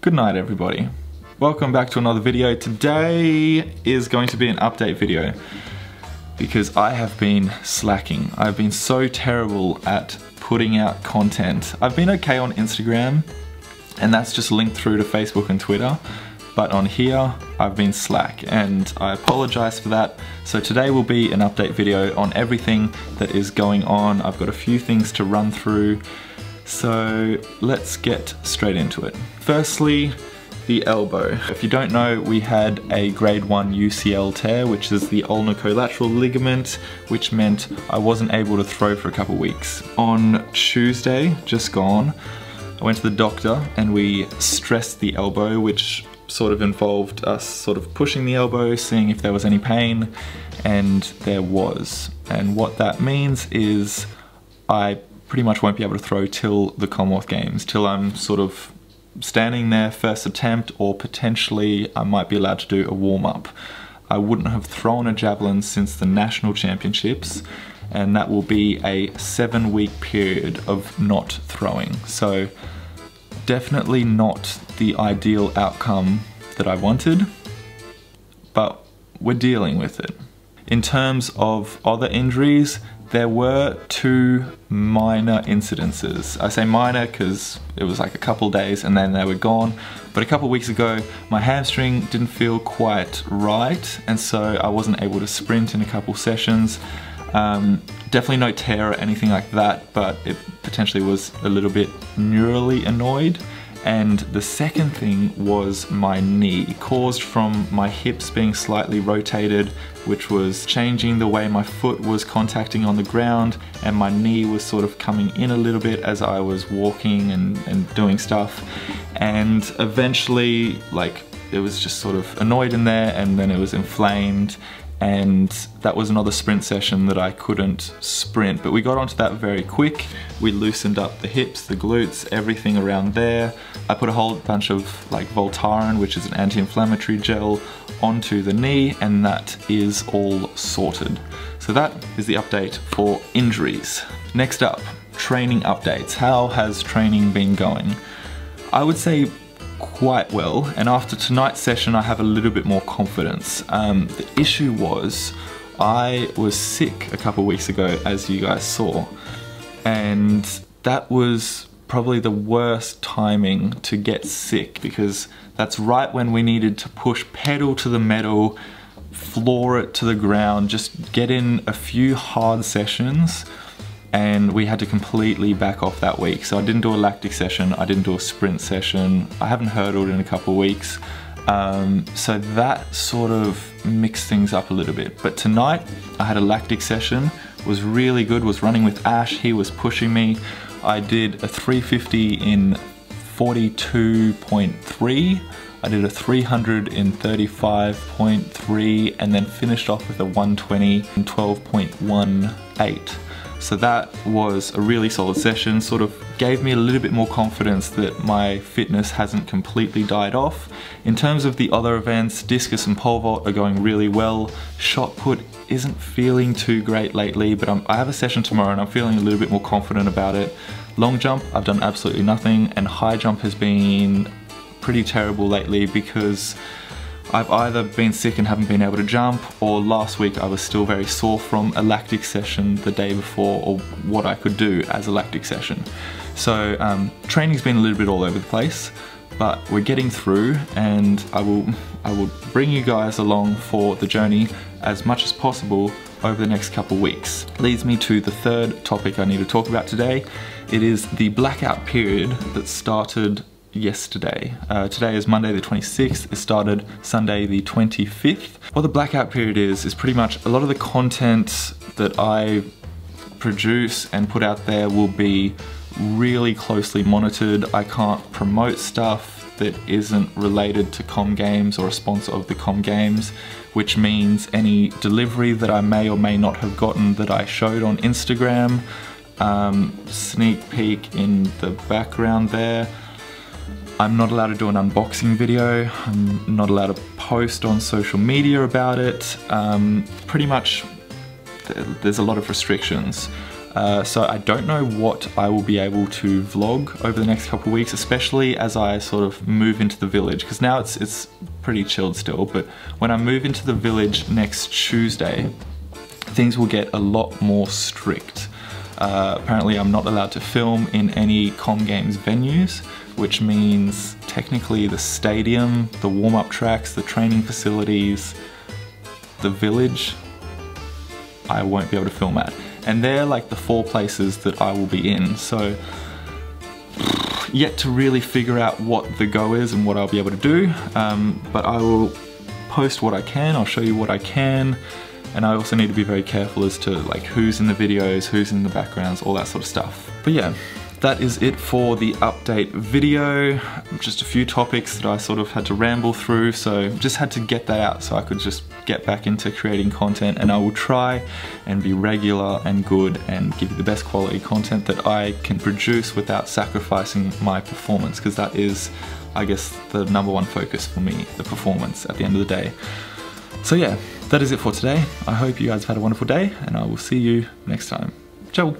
Good night, everybody. Welcome back to another video. Today is going to be an update video because I have been slacking. I've been so terrible at putting out content. I've been okay on Instagram, and that's just linked through to Facebook and Twitter. But on here, I've been slack, and I apologize for that. So today will be an update video on everything that is going on. I've got a few things to run through, so let's get straight into it. Firstly, the elbow. If you don't know, we had a grade 1 UCL tear, which is the ulnar collateral ligament, which meant I wasn't able to throw for a couple weeks. On Tuesday, just gone, I went to the doctor and we stressed the elbow, which sort of involved us sort of pushing the elbow, seeing if there was any pain, and there was. And what that means is I pretty much won't be able to throw till the Commonwealth Games, till I'm sort of standing there first attempt, or potentially I might be allowed to do a warm-up. I wouldn't have thrown a javelin since the national championships, and that will be a 7-week period of not throwing. So definitely not the ideal outcome that I wanted, but we're dealing with it. In terms of other injuries, there were 2 minor incidences. I say minor because it was like a couple days and then they were gone. But a couple weeks ago, my hamstring didn't feel quite right, and so I wasn't able to sprint in a couple sessions. Definitely no tear or anything like that, but it potentially was a little bit neurally annoyed. And the second thing was my knee, caused from my hips being slightly rotated, which was changing the way my foot was contacting on the ground, and my knee was sort of coming in a little bit as I was walking and doing stuff. And eventually, like, it was just sort of annoyed in there, and then it was inflamed. And that was another sprint session that I couldn't sprint, but we got onto that very quick. We loosened up the hips, the glutes, everything around there. I put a whole bunch of like Voltaren, which is an anti-inflammatory gel, onto the knee, and that is all sorted. So that is the update for injuries. Next up, training updates. How has training been going? I would say quite well, and after tonight's session I have a little bit more confidence. The issue was I was sick a couple weeks ago, as you guys saw, and that was probably the worst timing to get sick, because that's right when we needed to push pedal to the metal, floor it to the ground, just get in a few hard sessions, and we had to completely back off that week. So I didn't do a lactic session, I didn't do a sprint session, I haven't hurdled in a couple of weeks. So that sort of mixed things up a little bit. But tonight I had a lactic session, was really good, was running with Ash, he was pushing me. I did a 350 in 42.3, I did a 300 in 35.3, and then finished off with a 120 in 12.18. So that was a really solid session, sort of gave me a little bit more confidence that my fitness hasn't completely died off. In terms of the other events, discus and pole vault are going really well. Shot put isn't feeling too great lately, but I have a session tomorrow and I'm feeling a little bit more confident about it. Long jump, I've done absolutely nothing, and high jump has been pretty terrible lately because I've either been sick and haven't been able to jump, or last week I was still very sore from a lactic session the day before, or what I could do as a lactic session. So training's been a little bit all over the place, but we're getting through, and I will bring you guys along for the journey as much as possible over the next couple weeks. Leads me to the third topic I need to talk about today. It is the blackout period that started yesterday. Today is Monday the 26th, it started Sunday the 25th. What the blackout period is pretty much a lot of the content that I produce and put out there will be really closely monitored. I can't promote stuff that isn't related to Com Games or a sponsor of the Com Games, which means any delivery that I may or may not have gotten that I showed on Instagram, sneak peek in the background there, I'm not allowed to do an unboxing video, I'm not allowed to post on social media about it. Pretty much there's a lot of restrictions. So I don't know what I will be able to vlog over the next couple of weeks, especially as I sort of move into the village, because now it's pretty chilled still, but when I move into the village next Tuesday, things will get a lot more strict. Apparently I'm not allowed to film in any Com Games venues, which means technically the stadium, the warm-up tracks, the training facilities, the village, I won't be able to film at. And they're like the 4 places that I will be in, so yet to really figure out what the go is and what I'll be able to do, but I will post what I can, I'll show you what I can, and I also need to be very careful as to like who's in the videos, who's in the backgrounds, all that sort of stuff. But yeah, that is it for the update video. Just a few topics that I sort of had to ramble through, so just had to get that out so I could just get back into creating content, and I will try and be regular and good and give you the best quality content that I can produce without sacrificing my performance, because that is, I guess, the #1 focus for me, the performance at the end of the day. So yeah, that is it for today. I hope you guys have had a wonderful day, and I will see you next time. Ciao!